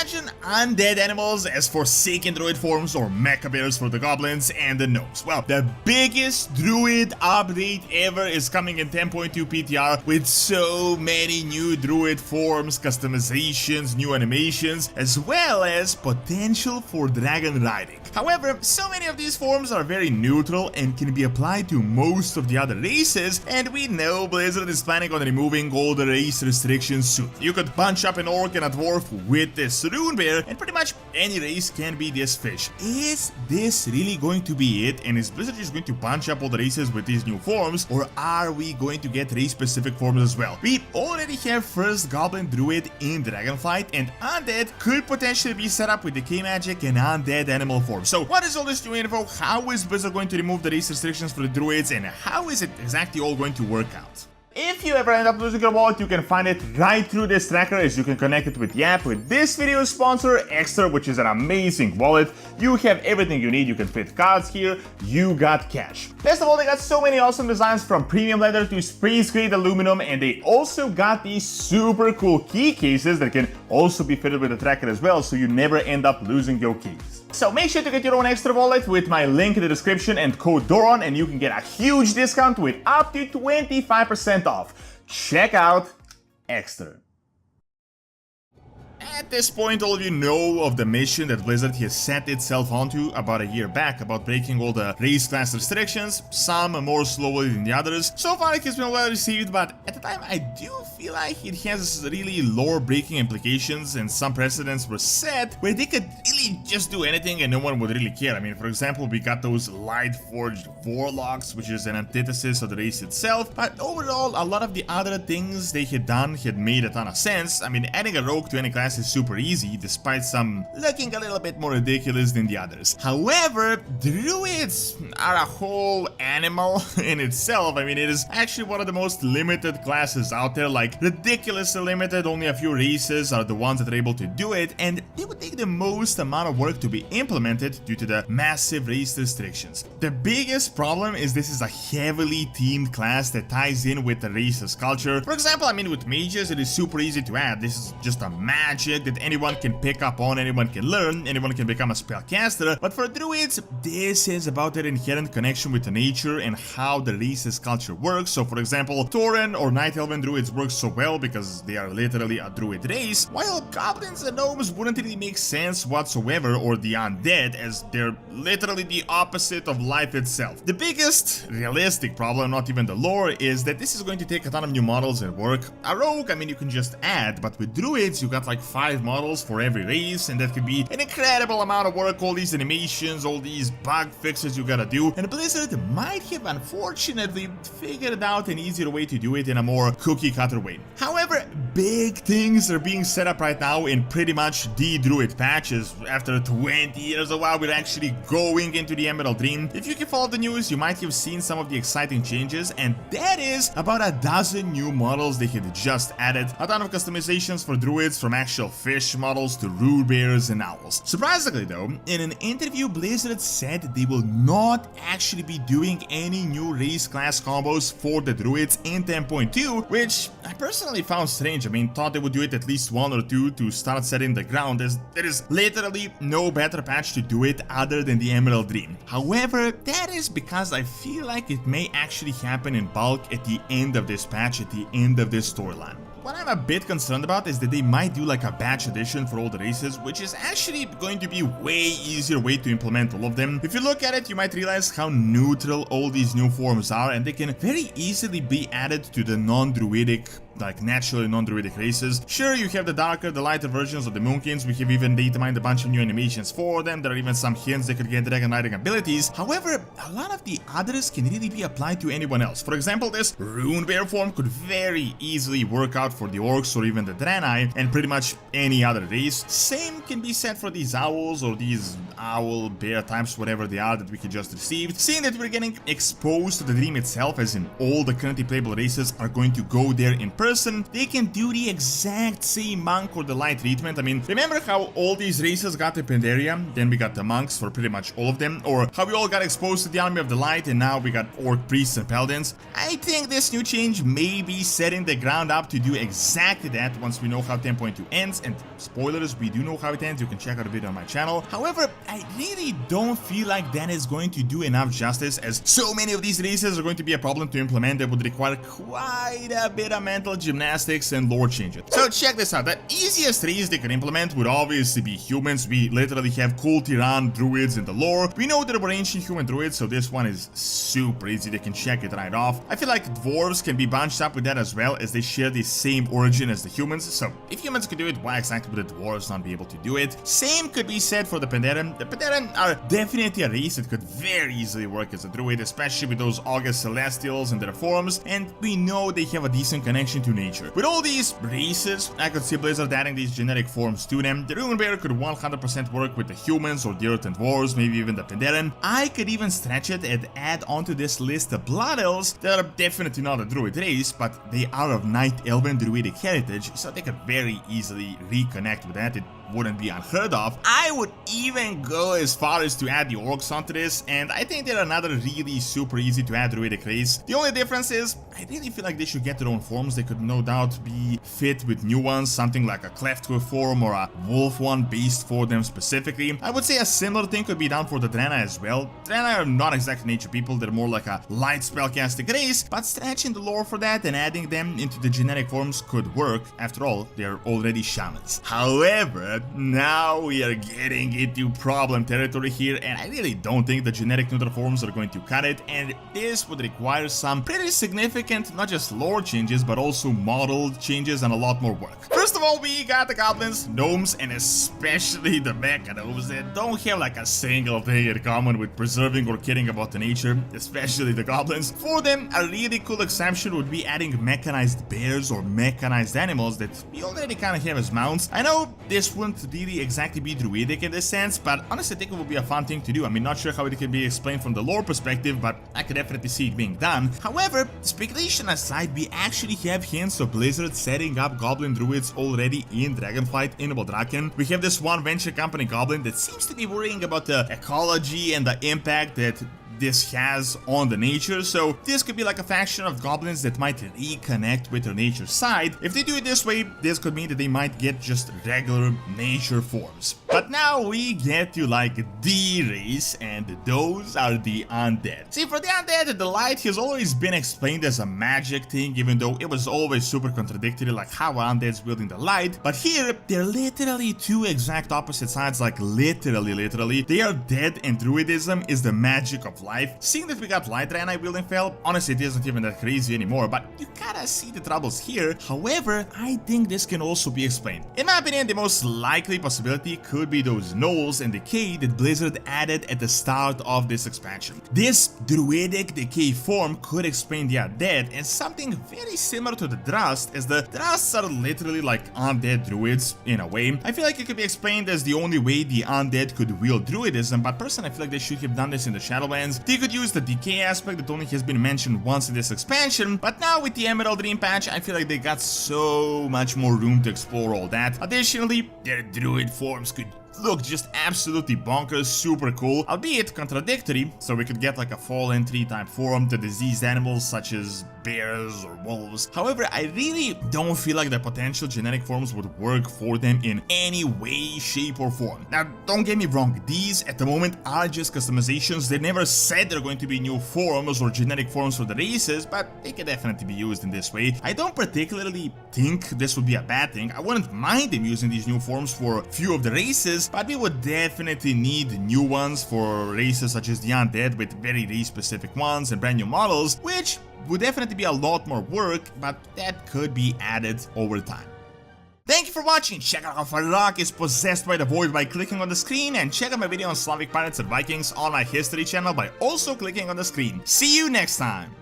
imagine undead animals as forsaken druid forms or mechabears for the goblins and the gnomes. Well, the biggest druid update ever is coming in 10.2 PTR with so many new druid forms, customizations, new animations, as well as potential for dragon riding. However, so many of these forms are very neutral and can be applied to most of the other races, and we know Blizzard is planning on removing all the race restrictions soon. You could bunch up an orc and a dwarf with this runebear, and pretty much any race can be this fish. Is this really going to be it, and is Blizzard just going to bunch up all the races with these new forms, or are we going to get race-specific forms as well? We already have first goblin druid in Dragonflight, and undead could potentially be set up with decay magic and undead animal form. So what is all this new info? How is Blizzard going to remove the race restrictions for the druids, and how is it exactly all going to work out? If you ever end up losing your wallet, you can find it right through this tracker, as you can connect it with the app with this video's sponsor, Extra, which is an amazing wallet. You have everything you need. You can fit cards here, you got cash. Best of all, they got so many awesome designs from premium leather to space grade aluminum, and they also got these super cool key cases that can also be fitted with the tracker as well, so you never end up losing your keys. So make sure to get your own Extra wallet with my link in the description and code Doron, and you can get a huge discount with up to 25% off. Check out Extra. At this point, all of you know of the mission that Blizzard has set itself onto about a year back about breaking all the race class restrictions, some more slowly than the others. So far it has been well received, but at the time I do feel like it has really lore-breaking implications, and some precedents were set where they could really just do anything and no one would really care. I mean, for example, we got those Light-Forged Warlocks, which is an antithesis of the race itself, but overall a lot of the other things they had done had made a ton of sense. I mean, adding a rogue to any class is super easy, despite some looking a little bit more ridiculous than the others. However, druids are a whole animal in itself. I mean, it is actually one of the most limited classes out there, like ridiculously limited. Only a few races are the ones that are able to do it, and it would take the most amount of work to be implemented due to the massive race restrictions. The biggest problem is this is a heavily themed class that ties in with the race's culture. For example, I mean, with mages it is super easy to add. This is just a magic that anyone can pick up on, anyone can learn, anyone can become a spellcaster. But for druids, this is about their inherent connection with the nature and how the race's culture works. So for example, Tauren or Night Elven druids work so well because they are literally a druid race, while goblins and gnomes wouldn't really make sense whatsoever, or the undead, as they're literally the opposite of life itself. The biggest realistic problem, not even the lore, is that this is going to take a ton of new models and work. A rogue, I mean, you can just add, but with druids you got like 5 models for every race, and that could be an incredible amount of work, all these animations, all these bug fixes you gotta do, and Blizzard might have unfortunately figured out an easier way to do it in a more cookie-cutter way. However, big things are being set up right now in pretty much the druid patches. After 20 years of WoW, we're actually going into the Emerald Dream. If you can follow the news, you might have seen some of the exciting changes, and that is about a dozen new models they had just added, a ton of customizations for druids, from actual fish models to runebears and owls. Surprisingly though, in an interview, Blizzard said they will not actually be doing any new race class combos for the druids in 10.2, which I personally found strange. I mean, thought they would do it at least 1 or 2 to start setting the ground, as there is literally no better patch to do it other than the Emerald Dream. However, that is because I feel like it may actually happen in bulk at the end of this patch, at the end of this storyline. What I'm a bit concerned about is that they might do like a batch edition for all the races, which is actually going to be way easier way to implement all of them. If you look at it, you might realize how neutral all these new forms are, and they can very easily be added to the non-druidic, like naturally non-druidic races. Sure, you have the darker, the lighter versions of the Moonkins. We have even data mined a bunch of new animations for them. There are even some hints they could get dragonriding abilities. However, a lot of the others can really be applied to anyone else. For example, this runebear form could very easily work out for the orcs or even the Draenei and pretty much any other race. Same can be said for these owls or these owl, bear types, whatever they are that we could just receive. Seeing that we're getting exposed to the dream itself, as in all the currently playable races are going to go there in person, they can do the exact same monk or the light treatment. I mean, remember how all these races got the Pandaria, then we got the monks for pretty much all of them, or how we all got exposed to the army of the light and now we got orc priests and paladins? I think this new change may be setting the ground up to do exactly that once we know how 10.2 ends, and spoilers, we do know how it ends, you can check out a video on my channel. However, I really don't feel like that is going to do enough justice, as so many of these races are going to be a problem to implement that would require quite a bit of mental gymnastics and lore changes. So check this out, the easiest race they could implement would obviously be humans. We literally have cool Tiran druids in the lore. We know there were ancient human druids, so this one is super easy, they can check it right off. I feel like dwarves can be bunched up with that as well, as they share the same origin as the humans, so if humans could do it, why exactly would the dwarves not be able to do it? Same could be said for the Pandaren. The Pandaren are definitely a race that could very easily work as a druid, especially with those August Celestials and their forms, and we know they have a decent connection to nature. With all these races, I could see Blizzard adding these generic forms to them. The runebear could 100% work with the humans or the earth and dwarves, maybe even the Pandaren. I could even stretch it and add onto this list the blood elves that are definitely not a druid race, but they are of night elven druidic heritage, so they could very easily reconnect with that. It wouldn't be unheard of. I would even go as far as to add the orcs onto this, and I think they're another really super easy to add druidic race. The only difference is, I really feel like they should get their own forms. They could no doubt be fit with new ones, something like a Clefthoof form or a wolf one based for them specifically. I would say a similar thing could be done for the Drana as well. Drana are not exactly nature people, they're more like a light spellcasting race, but stretching the lore for that and adding them into the generic forms could work. After all, they're already shamans. However, now we are getting into problem territory here, and I really don't think the generic neutral forms are going to cut it, and this would require some pretty significant, not just lore changes, but also model changes and a lot more work. First of all, we got the goblins, gnomes, and especially the mecha gnomes that don't have like a single thing in common with preserving or caring about the nature, especially the goblins. For them, a really cool exception would be adding mechanized bears or mechanized animals that we already kind of have as mounts. I know this wouldn't really exactly be druidic in this sense, but honestly I think it would be a fun thing to do. I mean, not sure how it can be explained from the lore perspective, but I could definitely see it being done. However, speculation aside, we actually have hints of Blizzard setting up goblin druids already in Dragonflight in Draken. We have this one venture company goblin that seems to be worrying about the ecology and the impact that this has on the nature, so this could be like a faction of goblins that might reconnect with their nature side. If they do it this way, this could mean that they might get just regular nature forms. But now we get to like the race, and those are the undead. See, for the undead, the light has always been explained as a magic thing, even though it was always super contradictory, like how undead's wielding the light. But here, they're literally two exact opposite sides, like literally. They are dead, and druidism is the magic of life. Seeing that we got light Draenei wielding Fel, honestly it isn't even that crazy anymore, but you kinda see the troubles here. However, I think this can also be explained. In my opinion, the most likely possibility could be those gnolls and decay that Blizzard added at the start of this expansion. This druidic decay form could explain the undead, and something very similar to the Drust, as the Drusts are literally like undead druids in a way. I feel like it could be explained as the only way the undead could wield druidism, but personally I feel like they should have done this in the Shadowlands. They could use the decay aspect that only has been mentioned once in this expansion, but now with the Emerald Dream patch, I feel like they got so much more room to explore all that. Additionally, their druid forms could look just absolutely bonkers, super cool, albeit contradictory, so we could get like a fallen 3-type form to diseased animals such as bears or wolves. However, I really don't feel like the potential genetic forms would work for them in any way, shape or form. Now, don't get me wrong, these at the moment are just customizations. They never said they're going to be new forms or genetic forms for the races, but they can definitely be used in this way. I don't particularly think this would be a bad thing. I wouldn't mind them using these new forms for a few of the races, but we would definitely need new ones for races such as the undead with very race specific ones and brand new models, which would definitely be a lot more work, but that could be added over time. Thank you for watching. Check out how Farrak is possessed by the void by clicking on the screen, and check out my video on Slavic pirates and Vikings on my history channel by also clicking on the screen. See you next time!